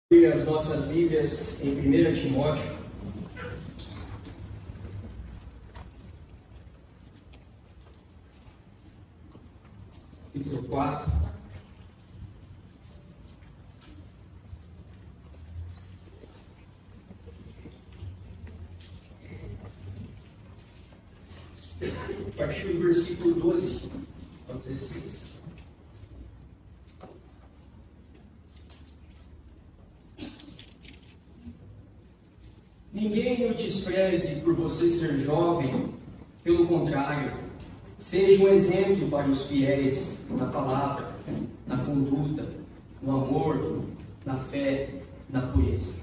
As nossas Bíblias em 1 Timóteo, capítulo 4. A partir do versículo 12 ao 16. Ninguém o despreze por você ser jovem, pelo contrário, seja um exemplo para os fiéis na palavra, na conduta, no amor, na fé, na pureza.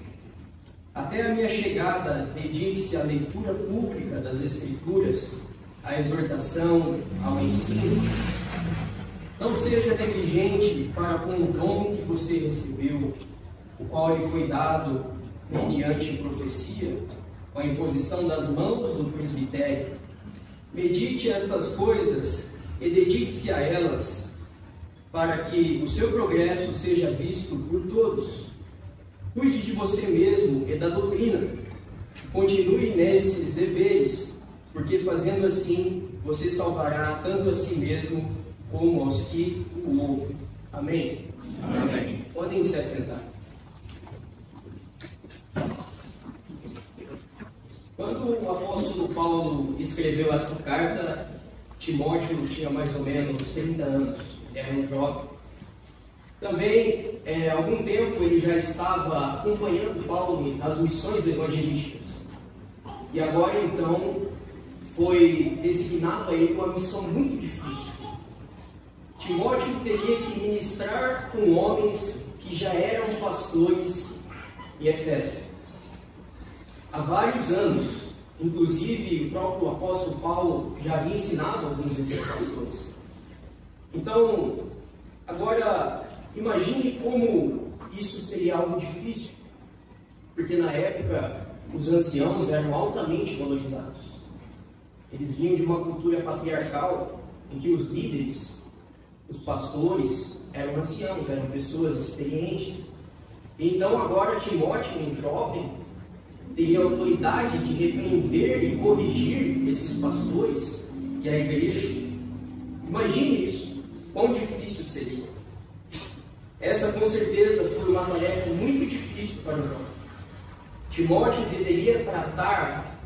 Até a minha chegada, dedique-se à leitura pública das Escrituras, à exortação, ao ensino. Não seja negligente para com o dom que você recebeu, o qual lhe foi dado mediante profecia, com a imposição das mãos do presbitério. Medite estas coisas e dedique-se a elas, para que o seu progresso seja visto por todos. Cuide de você mesmo e da doutrina. Continue nesses deveres, porque fazendo assim, você salvará tanto a si mesmo como aos que o ouvem. Amém? Amém. Podem se assentar. Quando o apóstolo Paulo escreveu essa carta, Timóteo tinha mais ou menos 30 anos, era um jovem. Também, há algum tempo, ele já estava acompanhando Paulo nas missões evangelísticas. E agora, então, foi designado a ele uma missão muito difícil. Timóteo teria que ministrar com homens que já eram pastores em Éfeso. Há vários anos, inclusive o próprio apóstolo Paulo já havia ensinado alguns desses pastores. Então, agora, imagine como isso seria algo difícil, porque na época os anciãos eram altamente valorizados. Eles vinham de uma cultura patriarcal em que os líderes, os pastores, eram anciãos, eram pessoas experientes. Então agora Timóteo, um jovem, teria autoridade de repreender e corrigir esses pastores e a igreja. Imagine isso, quão difícil seria. Essa com certeza foi uma tarefa muito difícil para o jovem. Timóteo deveria tratar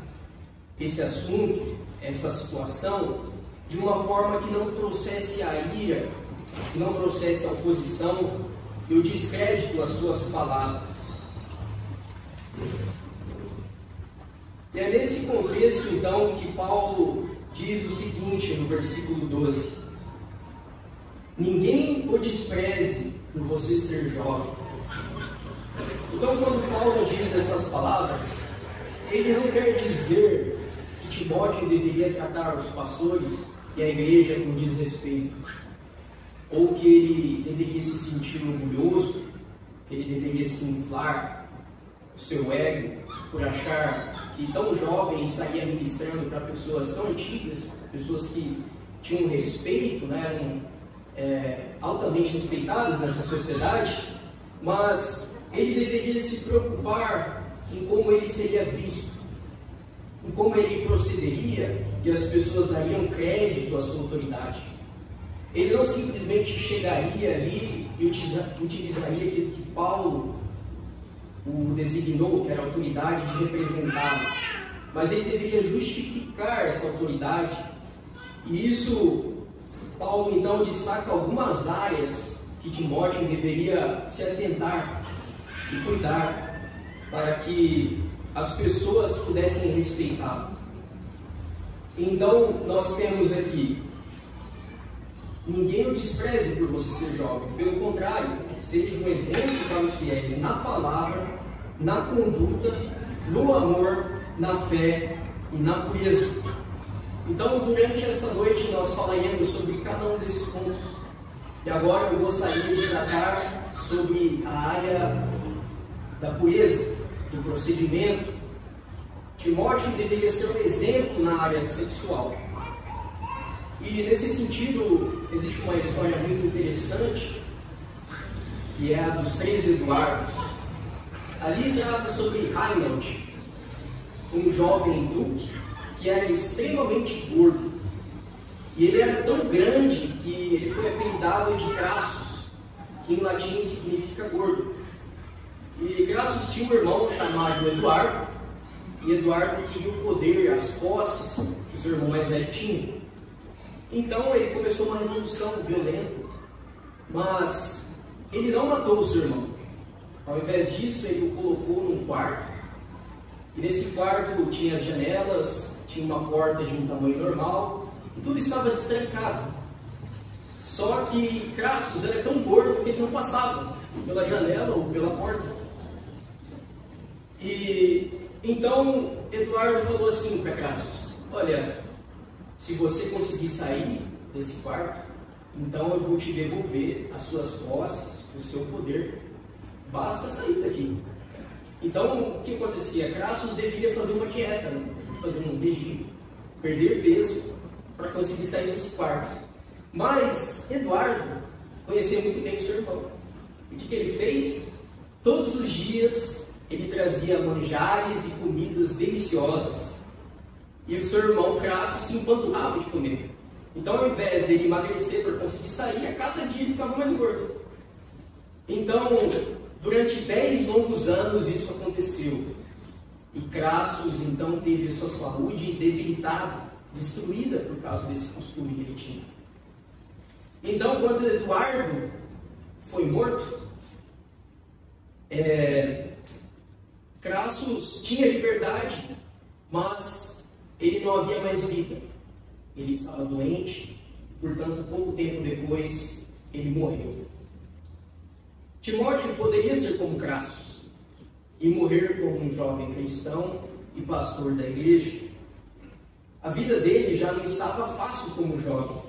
esse assunto, essa situação, de uma forma que não trouxesse a ira, que não trouxesse a oposição e o descrédito às suas palavras. E é nesse contexto, então, que Paulo diz o seguinte no versículo 12: ninguém o despreze por você ser jovem. Então, quando Paulo diz essas palavras, ele não quer dizer que Timóteo deveria tratar os pastores e a igreja com desrespeito, ou que ele deveria se sentir orgulhoso, que ele deveria se inflar o seu ego por achar que tão jovem estaria ministrando para pessoas tão antigas, pessoas que tinham respeito, né, eram altamente respeitadas nessa sociedade, mas ele deveria se preocupar em como ele seria visto, em como ele procederia e as pessoas dariam crédito à sua autoridade. Ele não simplesmente chegaria ali e utilizaria aquilo que Paulo o designou, que era a autoridade de representá-lo, mas ele deveria justificar essa autoridade. E isso, Paulo então destaca algumas áreas que Timóteo deveria se atentar e cuidar para que as pessoas pudessem respeitá-lo. Então nós temos aqui: ninguém o despreze por você ser jovem, pelo contrário, seja um exemplo para os fiéis na palavra, na conduta, no amor, na fé e na pureza. Então, durante essa noite, nós falaremos sobre cada um desses pontos. E agora eu gostaria de tratar sobre a área da pureza, do procedimento. Timóteo deveria ser um exemplo na área sexual. E nesse sentido, existe uma história muito interessante, que é a dos 3 Eduardos. Ali trata sobre Reinhold, um jovem duque que era extremamente gordo. E ele era tão grande que ele foi apelidado de Crassus, que em latim significa gordo. E Crassus tinha um irmão chamado Eduardo, e Eduardo queria o poder, as posses que seu irmão mais velho tinha. Então ele começou uma revolução violenta, mas ele não matou o seu irmão. Ao invés disso, ele o colocou num quarto, e nesse quarto tinha as janelas, tinha uma porta de um tamanho normal, e tudo estava destrancado. Só que Crassus era tão gordo que ele não passava pela janela ou pela porta. E então Eduardo falou assim para Crassus: olha, se você conseguir sair desse quarto, então eu vou te devolver as suas posses, o seu poder. Basta sair daqui. Então, o que acontecia? Crassus deveria fazer uma dieta, né? Fazer um regime, perder peso para conseguir sair desse quarto. Mas Eduardo conhecia muito bem o seu irmão. O que ele fez? Todos os dias ele trazia manjares e comidas deliciosas. E o seu irmão Crassus se empanturrava de comer. Então, ao invés dele emagrecer para conseguir sair, a cada dia ele ficava mais gordo. Então, durante 10 longos anos isso aconteceu. E Crassus então teve a sua saúde debilitada, destruída por causa desse costume que ele tinha. Então, quando Eduardo foi morto, Crassus tinha liberdade, mas ele não havia mais vida. Ele estava doente, portanto, pouco tempo depois, ele morreu. Timóteo poderia ser como Crassus e morrer como um jovem cristão e pastor da igreja. A vida dele já não estava fácil como jovem,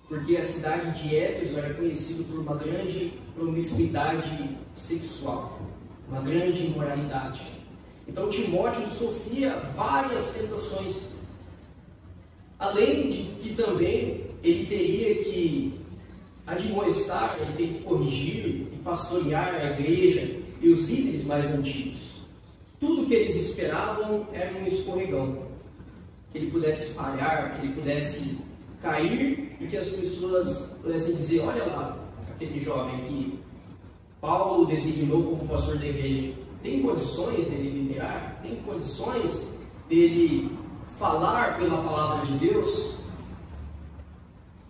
porque a cidade de Éfeso era conhecida por uma grande promiscuidade sexual, uma grande imoralidade. Então Timóteo sofria várias tentações, além de que também ele teria que admoestar, ele teria que corrigir e pastorear a igreja e os líderes mais antigos. Tudo que eles esperavam era um escorregão, que ele pudesse falhar, que ele pudesse cair e que as pessoas pudessem dizer: olha lá, aquele jovem que Paulo designou como pastor da igreja, tem condições dele liderar? Tem condições dele falar pela palavra de Deus?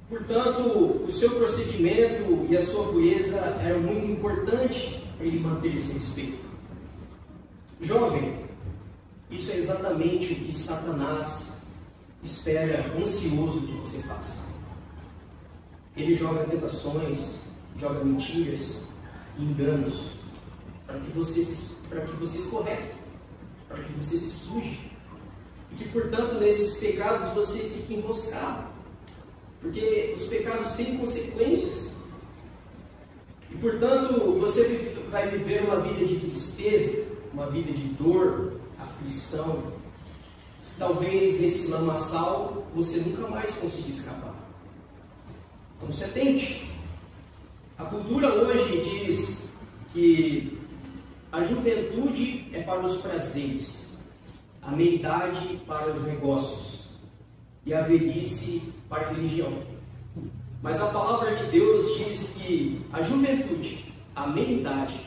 Portanto, o seu procedimento e a sua pureza eram muito importantes para ele manter esse respeito. Jovem, isso é exatamente o que Satanás espera ansioso que você faça. Ele joga tentações, joga mentiras, enganos, para que você escorregue, para que você se suje, e que, portanto, nesses pecados você fique enroscado, porque os pecados têm consequências, e, portanto, você vai viver uma vida de tristeza, uma vida de dor, aflição. Talvez nesse lamaçal você nunca mais consiga escapar. Então se atente. A cultura hoje diz que a juventude é para os prazeres, a meia-idade para os negócios e a velhice para a religião. Mas a palavra de Deus diz que a juventude, a meia-idade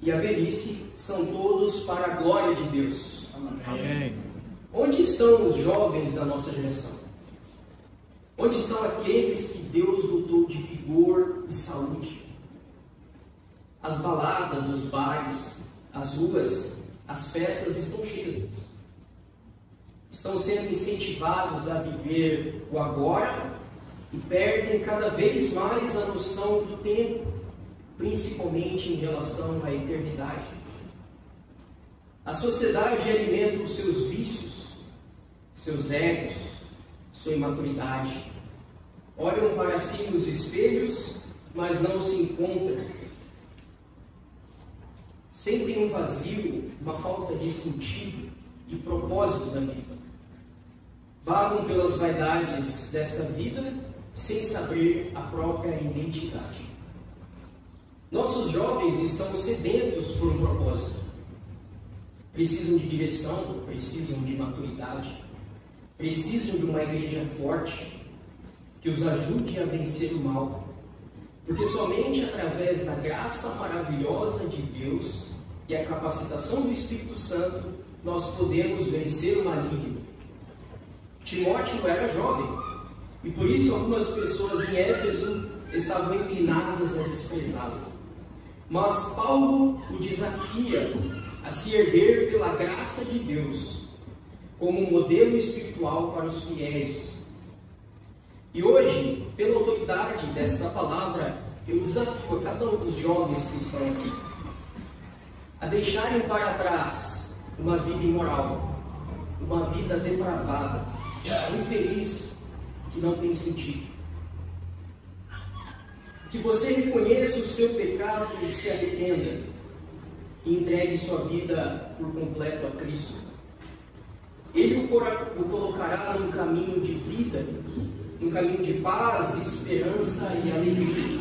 e a velhice são todos para a glória de Deus. Amém. Onde estão os jovens da nossa geração? Onde estão aqueles que Deus dotou de vigor e saúde? As baladas, os bares, as ruas, as festas estão cheias. Estão sendo incentivados a viver o agora e perdem cada vez mais a noção do tempo, principalmente em relação à eternidade. A sociedade alimenta os seus vícios, seus egos, sua imaturidade. Olham para si nos espelhos, mas não se encontram. Sentem um vazio, uma falta de sentido e propósito da vida. Vagam pelas vaidades desta vida sem saber a própria identidade. Nossos jovens estão sedentos por um propósito. Precisam de direção, precisam de maturidade, precisam de uma igreja forte que os ajude a vencer o mal. Porque somente através da graça maravilhosa de Deus e a capacitação do Espírito Santo nós podemos vencer o maligno. Timóteo era jovem e por isso algumas pessoas em Éfeso estavam inclinadas a desprezá-lo. Mas Paulo o desafia a se erguer pela graça de Deus como um modelo espiritual para os fiéis. E hoje, pela autoridade desta palavra, eu desafio a cada um dos jovens que estão aqui a deixarem para trás uma vida imoral, uma vida depravada, infeliz, que não tem sentido. Que você reconheça o seu pecado e se arrependa e entregue sua vida por completo a Cristo. Ele o colocará num caminho de vida, num caminho de paz, esperança e alegria.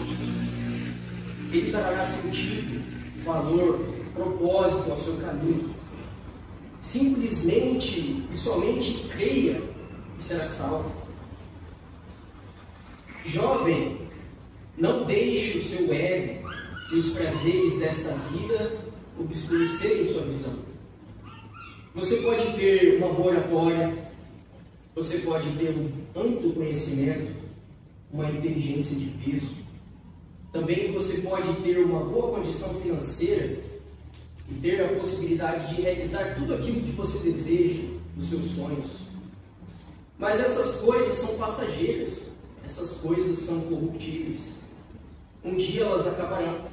Ele dará sentido, valor, propósito ao seu caminho. Simplesmente e somente creia e será salvo. Jovem, não deixe o seu ego e os prazeres dessa vida obscurecerem sua visão. Você pode ter uma boa oratória, você pode ter um amplo conhecimento, uma inteligência de peso. Também você pode ter uma boa condição financeira e ter a possibilidade de realizar tudo aquilo que você deseja, os seus sonhos. Mas essas coisas são passageiras, essas coisas são corruptíveis. Um dia elas acabarão.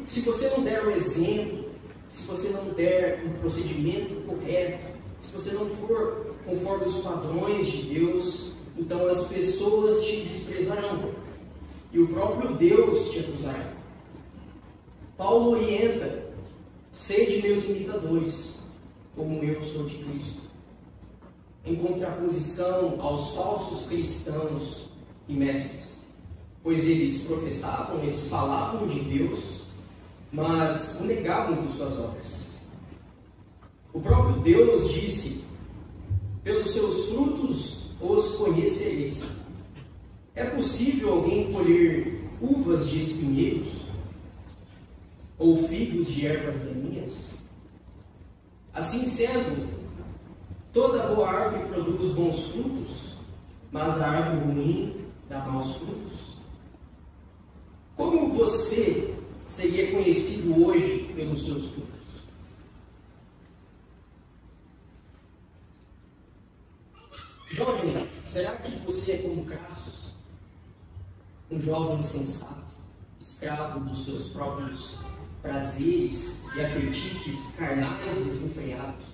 Se você não der o exemplo, se você não der um procedimento correto, se você não for conforme os padrões de Deus, então as pessoas te desprezarão e o próprio Deus te acusará. Paulo orienta: sede meus imitadores, como eu sou de Cristo, em contraposição aos falsos cristãos e mestres, pois eles professavam, eles falavam de Deus, mas o negavam por suas obras. O próprio Deus disse: pelos seus frutos os conhecereis. É possível alguém colher uvas de espinheiros ou figos de ervas daninhas? Assim sendo, toda boa árvore produz bons frutos, mas a árvore ruim dá maus frutos. Como você seria conhecido hoje pelos seus frutos? Jovem, será que você é como Crassus? Um jovem insensato, escravo dos seus próprios prazeres e apetites carnais desenfreados?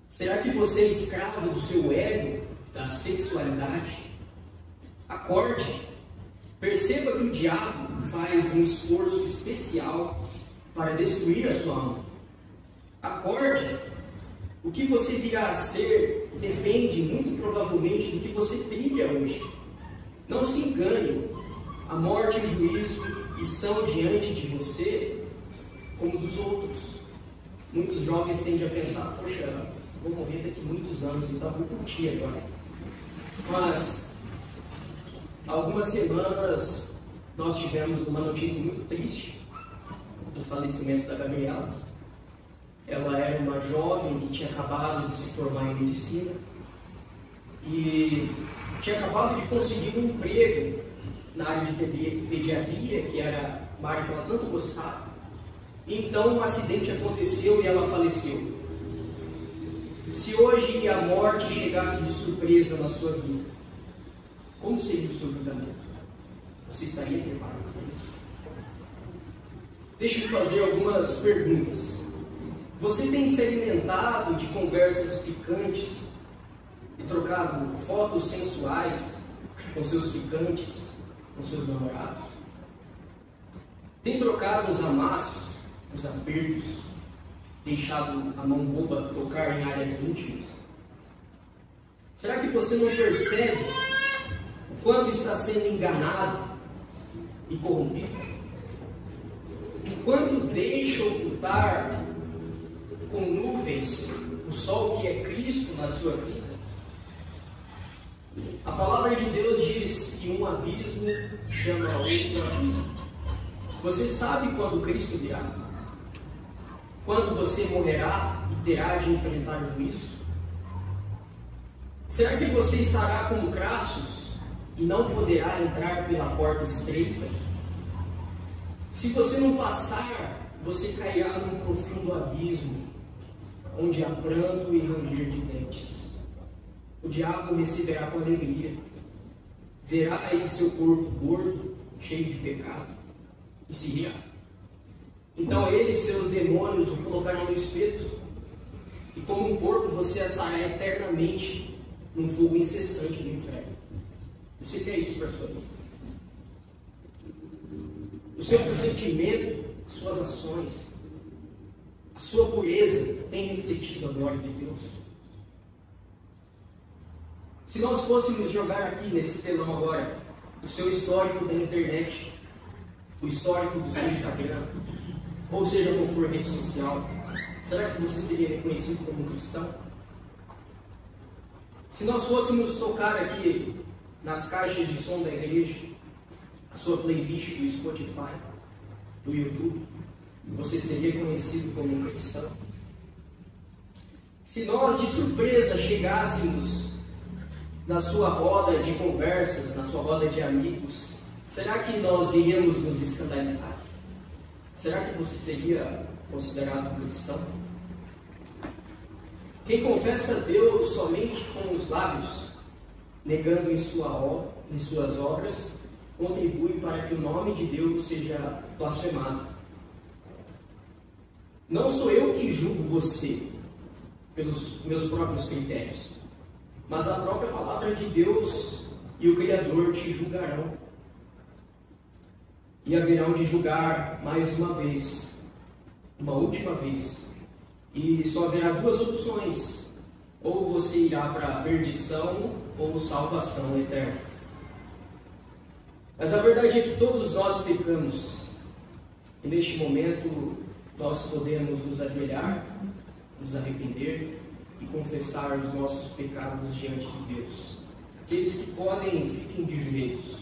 Será que você é escravo do seu ego, da sexualidade? Acorde, perceba que o diabo faz um esforço especial para destruir a sua alma. Acorde, o que você virá a ser depende muito provavelmente do que você trilha hoje. Não se engane, a morte e o juízo estão diante de você como dos outros. Muitos jovens tendem a pensar: poxa, vou morrer daqui a muitos anos, então vou curtir agora. Mas, há algumas semanas, nós tivemos uma notícia muito triste do falecimento da Gabriela. Ela era uma jovem que tinha acabado de se formar em medicina e tinha acabado de conseguir um emprego na área de pediatria, que era uma área que ela tanto gostava. E então um acidente aconteceu e ela faleceu. Se hoje a morte chegasse de surpresa na sua vida, como seria o seu julgamento? Você estaria preparado para isso? Deixa eu fazer algumas perguntas. Você tem se alimentado de conversas picantes e trocado fotos sensuais com seus ficantes, com seus namorados? Tem trocado os amassos, os apertos, deixado a mão boba tocar em áreas íntimas? Será que você não percebe o quanto está sendo enganado e corrompido? Enquanto deixa ocultar com nuvens o sol que é Cristo na sua vida, a palavra de Deus diz que um abismo chama outro abismo. Você sabe quando Cristo virá? Quando você morrerá e terá de enfrentar o juízo? Será que você estará como Crassus e não poderá entrar pela porta estreita? Se você não passar, você cairá num profundo abismo, onde há pranto e ranger de dentes. O diabo receberá com alegria, verá esse seu corpo gordo, cheio de pecado, e se rirá. Então ele e seus demônios o colocarão no espeto, e como um porco você assará eternamente num fogo incessante do inferno. Você quer isso para a sua vida? O seu pressentimento, as suas ações, a sua pureza tem refletido a glória de Deus? Se nós fôssemos jogar aqui nesse telão agora o seu histórico da internet, o histórico do seu Instagram, ou seja, qual for rede social, será que você seria reconhecido como um cristão? Se nós fôssemos tocar aqui nas caixas de som da igreja, a sua playlist do Spotify, do YouTube, você seria reconhecido como um cristão? Se nós de surpresa chegássemos na sua roda de conversas, na sua roda de amigos, será que nós iríamos nos escandalizar? Será que você seria considerado um cristão? Quem confessa a Deus somente com os lábios, negando em suas obras, contribui para que o nome de Deus seja blasfemado. Não sou eu que julgo você pelos meus próprios critérios, mas a própria palavra de Deus e o Criador te julgarão. E haverão de julgar mais uma vez, uma última vez. E só haverá duas opções: ou você irá para a perdição ou salvação eterna. Mas a verdade é que todos nós pecamos, e neste momento nós podemos nos ajoelhar, nos arrepender e confessar os nossos pecados diante de Deus. Aqueles que podem, fiquem de joelhos.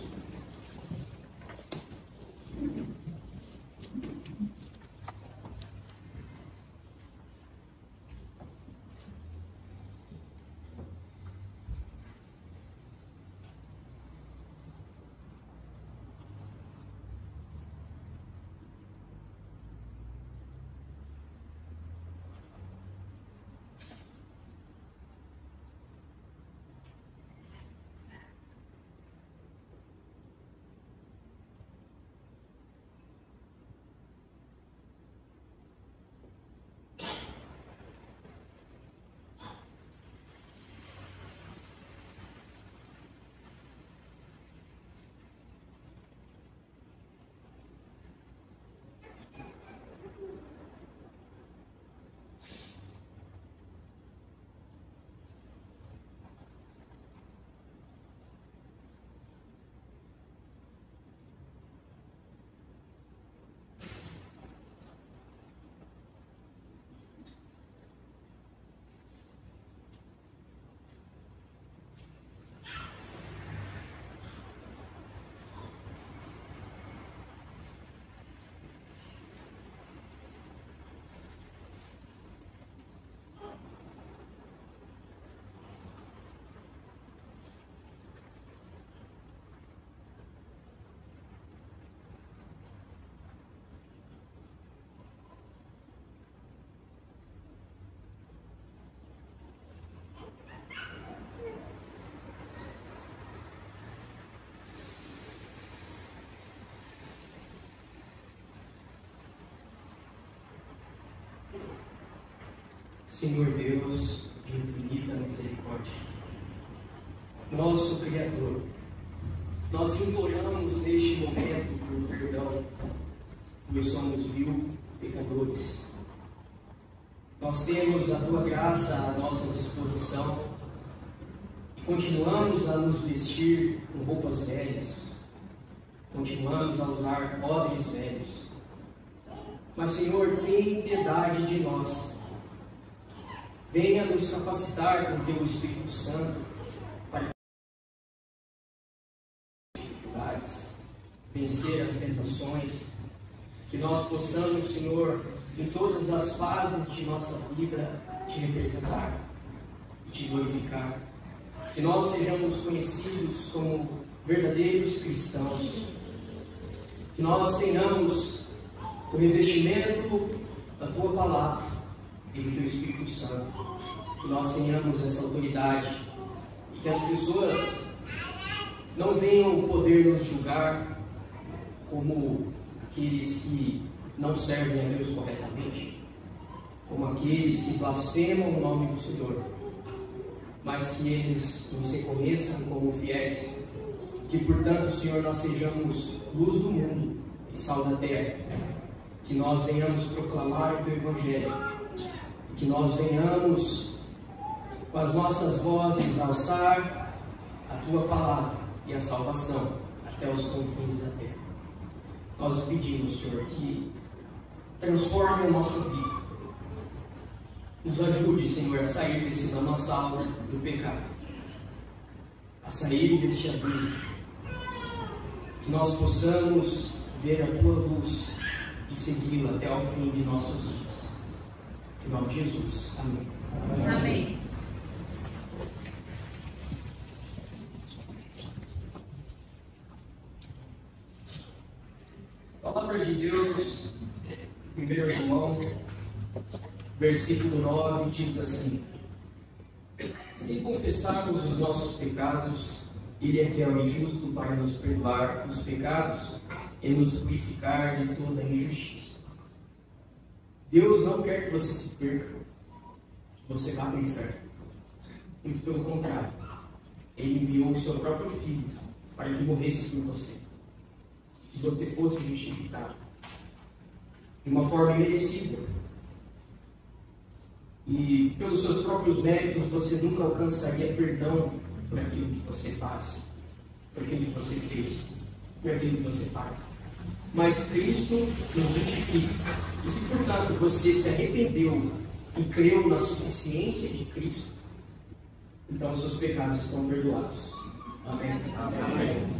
Senhor Deus de infinita misericórdia, nosso Criador, nós imploramos neste momento por perdão, pois somos vil pecadores. Nós temos a Tua graça à nossa disposição e continuamos a nos vestir com roupas velhas. continuamos a usar odres velhos. Mas, Senhor, tem piedade de nós. Venha nos capacitar com o Teu Espírito Santo para dificuldades, vencer as tentações, que nós possamos, Senhor, em todas as fases de nossa vida, Te representar e Te glorificar. Que nós sejamos conhecidos como verdadeiros cristãos. Que nós tenhamos o revestimento da Tua Palavra e do Teu Espírito Santo. Que nós tenhamos essa autoridade e que as pessoas não venham poder nos julgar como aqueles que não servem a Deus corretamente, como aqueles que blasfemam o nome do Senhor, mas que eles nos reconheçam como fiéis, que portanto, Senhor, nós sejamos luz do mundo e sal da terra, que nós venhamos proclamar o Teu Evangelho, que nós venhamos com as nossas vozes alçar a Tua Palavra e a salvação até os confins da terra. Nós pedimos, Senhor, que transforme a nossa vida. Nos ajude, Senhor, a sair desse lamaçal do pecado, a sair deste abuso. Que nós possamos ver a Tua luz e segui-la até ao fim de nossos dias. Em nome de Jesus. Amém. Amém. A palavra de Deus, 1 João, versículo 9, diz assim: se confessarmos os nossos pecados, Ele é fiel e justo para nos perdoar os pecados e nos purificar de toda injustiça. Deus não quer que você se perca, que você vá para o inferno. Muito pelo contrário, Ele enviou o seu próprio Filho para que morresse por você, que você fosse justificado de uma forma imerecida. E pelos seus próprios méritos você nunca alcançaria perdão por aquilo que você faz, por aquilo que você fez, por aquilo que você faz. Mas Cristo nos justifica. E se portanto você se arrependeu e creu na suficiência de Cristo, então os seus pecados estão perdoados. Amém. Amém.